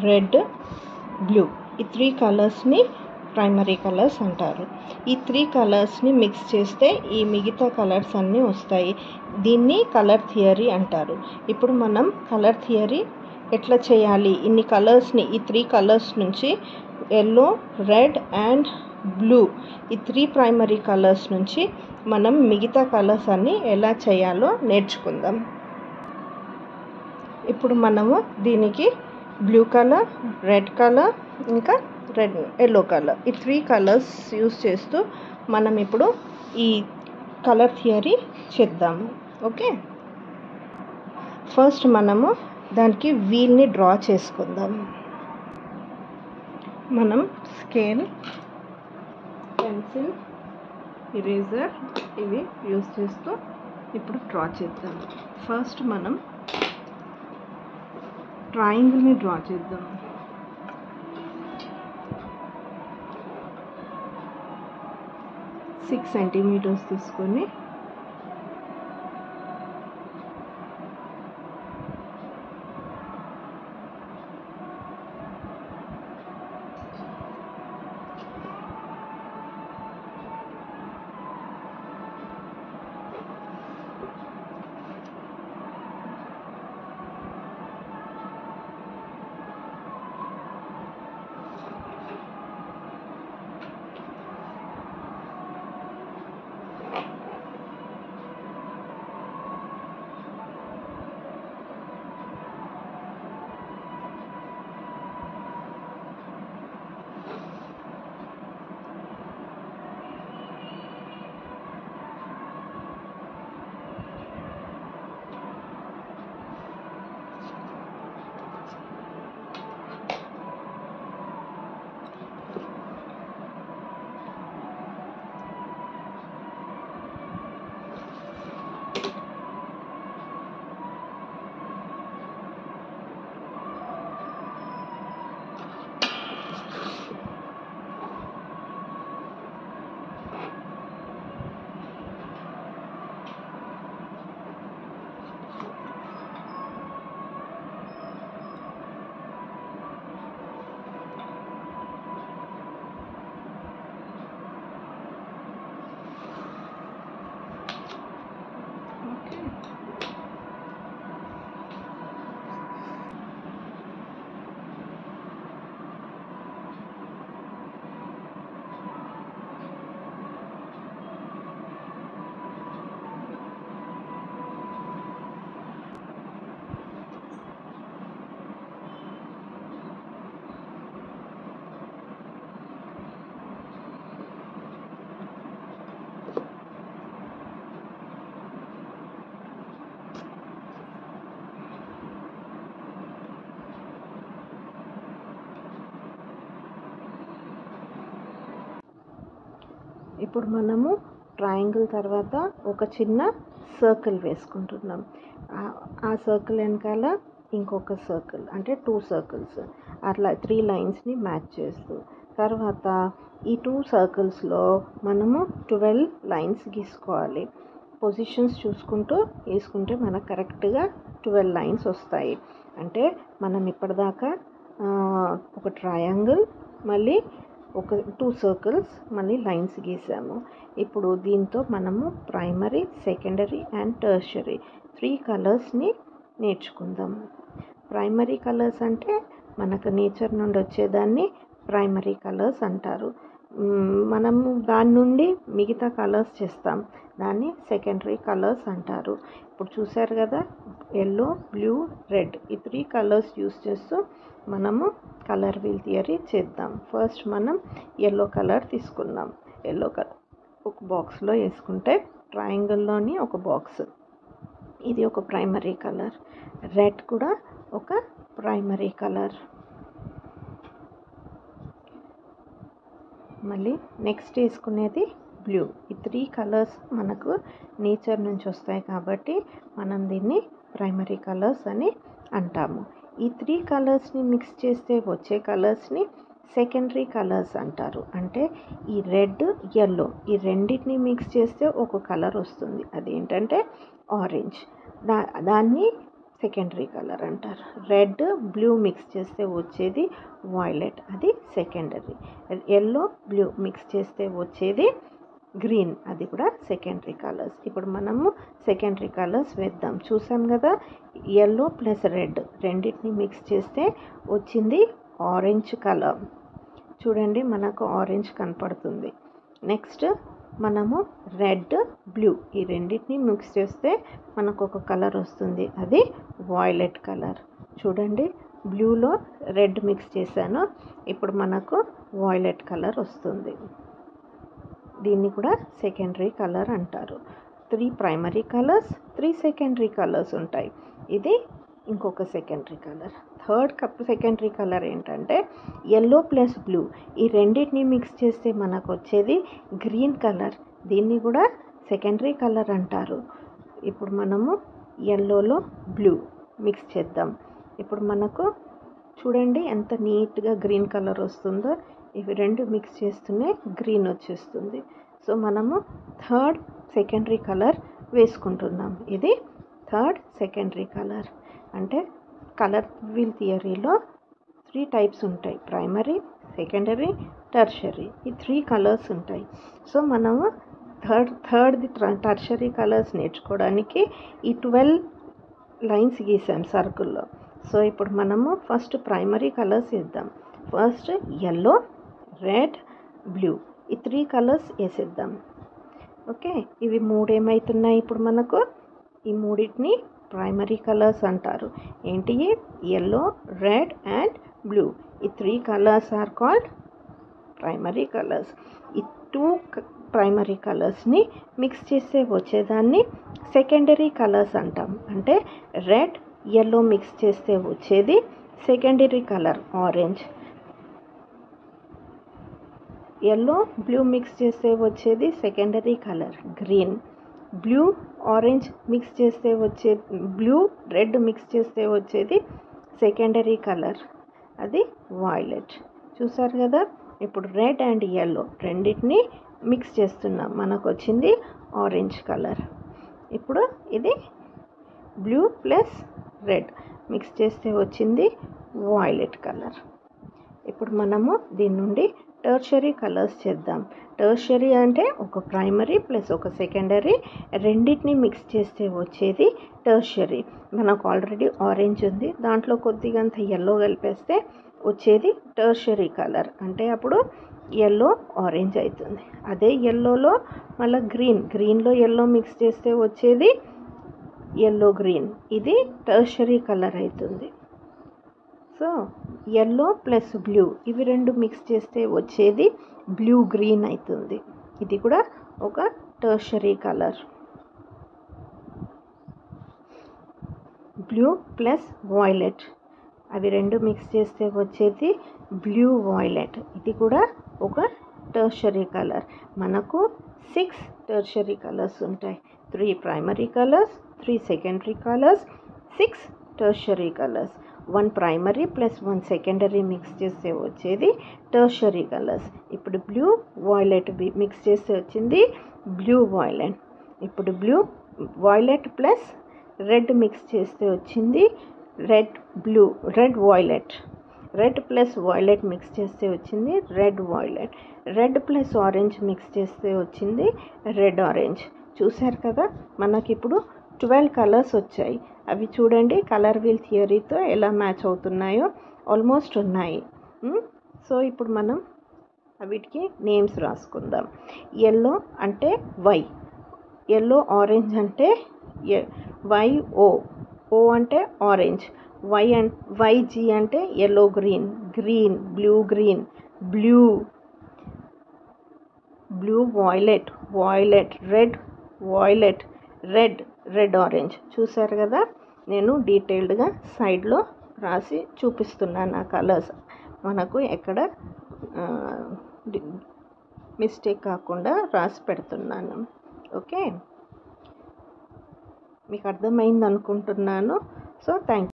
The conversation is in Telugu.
రెడ్, బ్లూ ఈ 3 కలర్స్ని ప్రైమరీ కలర్స్ అంటారు. ఈ 3 కలర్స్ని మిక్స్ చేస్తే ఈ మిగతా కలర్స్ అన్నీ వస్తాయి. దీన్ని కలర్ థియరీ అంటారు. ఇప్పుడు మనం కలర్ థియరీ ఎట్లా చేయాలి, ఇన్ని కలర్స్ని ఈ 3 కలర్స్ నుంచి ఎల్లో, రెడ్ అండ్ బ్లూ ఈ 3 ప్రైమరీ కలర్స్ నుంచి మనం మిగతా కలర్స్ అన్నీ ఎలా చేయాలో నేర్చుకుందాం. ఇప్పుడు మనము దీనికి బ్లూ కలర్, రెడ్ కలర్ ఇంకా ఎల్లో కలర్ ఈ 3 కలర్స్ యూస్ చేస్తూ మనం ఇప్పుడు ఈ కలర్ థియరీ చేద్దాము. ఓకే, ఫస్ట్ మనము దానికి వీల్ని డ్రా చేసుకుందాం. మనం స్కేల్, పెన్సిల్, ఇరేజర్ ఇవి యూస్ చేస్తూ ఇప్పుడు డ్రా చేద్దాం. ఫస్ట్ మనం ట్రయాంగిల్ని డ్రా చేద్దాం. సిక్స్ సెంటీమీటర్స్ తీసుకొని ఇప్పుడు మనము ట్రయాంగిల్ తర్వాత ఒక చిన్న సర్కిల్ వేసుకుంటున్నాం. ఆ సర్కిల్ వెనకాల ఇంకొక సర్కిల్ అంటే 2 సర్కిల్స్ అట్లా 3 లైన్స్ని మ్యాచ్ చేస్తూ తర్వాత ఈ 2 సర్కిల్స్లో మనము 12 లైన్స్ గీసుకోవాలి. పొజిషన్స్ చూసుకుంటూ వేసుకుంటే మనకు కరెక్ట్గా 12 లైన్స్ వస్తాయి. అంటే మనం ఇప్పటిదాకా ఒక ట్రయాంగిల్, మళ్ళీ ఒక 2 సర్కిల్స్, మళ్ళీ లైన్స్ గీసాము. ఇప్పుడు దీంతో మనము ప్రైమరీ, సెకండరీ అండ్ టెర్షరీ 3 కలర్స్ని నేర్చుకుందాం. ప్రైమరీ కలర్స్ అంటే మనకు నేచర్ నుండి వచ్చేదాన్ని ప్రైమరీ కలర్స్ అంటారు. మనము దాని నుండి మిగతా కలర్స్ చేస్తాం, దాన్ని సెకండరీ కలర్స్ అంటారు. ఇప్పుడు చూసారు కదా, ఎల్లో, బ్లూ, రెడ్ ఈ 3 కలర్స్ యూస్ చేస్తూ మనము కలర్ వీల్ థియరీ చేద్దాం. ఫస్ట్ మనం ఎల్లో కలర్ తీసుకుందాం. ఎల్లో కలర్ ఒక బాక్స్లో వేసుకుంటే ట్రయాంగిల్లోని ఒక బాక్స్, ఇది ఒక ప్రైమరీ కలర్. రెడ్ కూడా ఒక ప్రైమరీ కలర్. మళ్ళీ నెక్స్ట్ వేసుకునేది బ్లూ. ఈ 3 కలర్స్ మనకు నేచర్ నుంచి వస్తాయి కాబట్టి మనం దీన్ని ప్రైమరీ కలర్స్ అని అంటాము. ఈ 3 కలర్స్ని మిక్స్ చేస్తే వచ్చే కలర్స్ని సెకండరీ కలర్స్ అంటారు. అంటే ఈ రెడ్, ఎల్లో ఈ రెండింటిని మిక్స్ చేస్తే ఒక కలర్ వస్తుంది, అదేంటంటే ఆరెంజ్. దాన్ని సెకండరీ కలర్ అంటారు. రెడ్ బ్లూ మిక్స్ చేస్తే వచ్చేది వాయిలెట్, అది సెకండరీ. ఎల్లో బ్లూ మిక్స్ చేస్తే వచ్చేది గ్రీన్, అది కూడా సెకండరీ కలర్స్. ఇప్పుడు మనము సెకండరీ కలర్స్ వేద్దాం. చూసాం కదా, ఎల్లో ప్లస్ రెడ్ రెండింటిని మిక్స్ చేస్తే వచ్చింది ఆరెంజ్ కలర్. చూడండి, మనకు ఆరెంజ్ కనపడుతుంది. నెక్స్ట్ మనము రెడ్ బ్లూ ఈ రెండింటిని మిక్స్ చేస్తే మనకు ఒక కలర్ వస్తుంది, అది వాయిలెట్ కలర్. చూడండి, బ్లూలో రెడ్ మిక్స్ చేశాను, ఇప్పుడు మనకు వాయిలెట్ కలర్ వస్తుంది. దీన్ని కూడా సెకండరీ కలర్ అంటారు. 3 ప్రైమరీ కలర్స్, 3 సెకండరీ కలర్స్ ఉంటాయి. ఇది ఇంకొక secondary colour. Third secondary colour ఏంటంటే ఎల్లో ప్లస్ బ్లూ ఈ రెండింటిని మిక్స్ చేస్తే మనకు వచ్చేది గ్రీన్ కలర్. దీన్ని కూడా సెకండరీ కలర్ అంటారు. ఇప్పుడు మనము ఎల్లోలో బ్లూ మిక్స్ చేద్దాం. ఇప్పుడు మనకు చూడండి ఎంత నీట్గా గ్రీన్ కలర్ వస్తుందో. ఇవి రెండు మిక్స్ చేస్తూనే గ్రీన్ వచ్చేస్తుంది. సో మనము థర్డ్ సెకండరీ కలర్ వేసుకుంటున్నాం. ఇది థర్డ్ సెకండరీ కలర్. అంటే కలర్ వీల్ థియరీలో 3 టైప్స్ ఉంటాయి: ప్రైమరీ, సెకండరీ, టెర్షరీ. ఈ 3 కలర్స్ ఉంటాయి. సో మనము థర్డ్ది టెర్షరీ కలర్స్ నేర్చుకోవడానికి ఈ 12 లైన్స్ గీసాం సర్కిల్లో. సో ఇప్పుడు మనము ఫస్ట్ ప్రైమరీ కలర్స్ వేద్దాం. ఫస్ట్ ఎల్లో, రెడ్, బ్లూ ఈ 3 కలర్స్ వేసేద్దాం. ఓకే, ఇవి 3 ఏమవుతున్నాయి ఇప్పుడు మనకు? ఈ మూడింటిని ప్రైమరీ కలర్స్ అంటారు. ఏంటి? Yellow, red and blue. ఈ 3 colours are called primary colours. ఈ 2 ప్రైమరీ కలర్స్ని మిక్స్ చేస్తే వచ్చేదాన్ని సెకండరీ కలర్స్ అంటాం. అంటే రెడ్ ఎల్లో మిక్స్ చేస్తే వచ్చేది secondary colour orange. Yellow blue mix చేస్తే వచ్చేది secondary colour green. Blue orange mix చేస్తే వచ్చేది, బ్లూ రెడ్ మిక్స్ చేస్తే వచ్చేది సెకండరీ కలర్, అది వాయిలెట్. చూసారు కదా, ఇప్పుడు రెడ్ అండ్ ఎల్లో రెండింటిని మిక్స్ చేస్తున్నాం, మనకు వచ్చింది ఆరెంజ్ కలర్. ఇప్పుడు ఇది బ్లూ ప్లస్ రెడ్ మిక్స్ చేస్తే వచ్చింది వాయిలెట్ కలర్. ఇప్పుడు మనము దీని నుండి టెర్షరీ కలర్స్ చేద్దాం. టెర్షరీ అంటే ఒక ప్రైమరీ ప్లస్ ఒక సెకండరీ రెండింటిని మిక్స్ చేస్తే వచ్చేది టెర్షరీ. మనకు ఆల్రెడీ ఆరెంజ్ ఉంది, దాంట్లో కొద్దిగంత ఎల్లో కలిపేస్తే వచ్చేది టెర్షరీ కలర్. అంటే అప్పుడు ఎల్లో ఆరెంజ్ అవుతుంది. అదే ఎల్లోలో మళ్ళీ గ్రీన్లో ఎల్లో మిక్స్ చేస్తే వచ్చేది ఎల్లో గ్రీన్. ఇది టెర్షరీ కలర్ అవుతుంది. సో ఎల్లో ప్లస్ బ్లూ ఇవి రెండు మిక్స్ చేస్తే వచ్చేది బ్లూ గ్రీన్ అవుతుంది. ఇది కూడా ఒక tertiary colour. Blue plus violet అవి రెండు మిక్స్ చేస్తే వచ్చేది బ్లూ వాయిలెట్. ఇది కూడా ఒక టెర్షరీ కలర్. మనకు 6 టెర్షరీ కలర్స్ ఉంటాయి. 3 primary colours, 3 secondary colours, 6 tertiary colours. 1 primary plus 1 secondary mix చేస్తే వచ్చేది టెర్షరీ కలర్స్. ఇప్పుడు బ్లూ వాయిలెట్ మిక్స్ చేస్తే వచ్చింది బ్లూ వాయిలెట్. ఇప్పుడు blue violet plus red mix చేస్తే వచ్చింది red violet. Red plus violet mix చేస్తే వచ్చింది red violet. Red plus orange mix చేస్తే వచ్చింది రెడ్ ఆరెంజ్. చూశారు కదా, మనకిప్పుడు 12 కలర్స్ వచ్చాయి. అవి చూడండి కలర్ వీల్ థియరీతో ఎలా మ్యాచ్ అవుతున్నాయో, ఆల్మోస్ట్ ఉన్నాయి. సో ఇప్పుడు మనం వీటికి నేమ్స్ రాసుకుందాం. ఎల్లో అంటే వై, ఎల్లో ఆరెంజ్ అంటే వైఓ, ఓ అంటే ఆరెంజ్, వైజీ అంటే yellow green, blue green, blue violet, red violet, red orange. చూసారు కదా, నేను డీటెయిల్డ్గా సైడ్లో రాసి చూపిస్తున్నాను ఆ కలర్స్. మనకు ఎక్కడ మిస్టేక్ కాకుండా రాసి పెడుతున్నాను. ఓకే, మీకు అర్థమైంది అనుకుంటున్నాను. So thank you.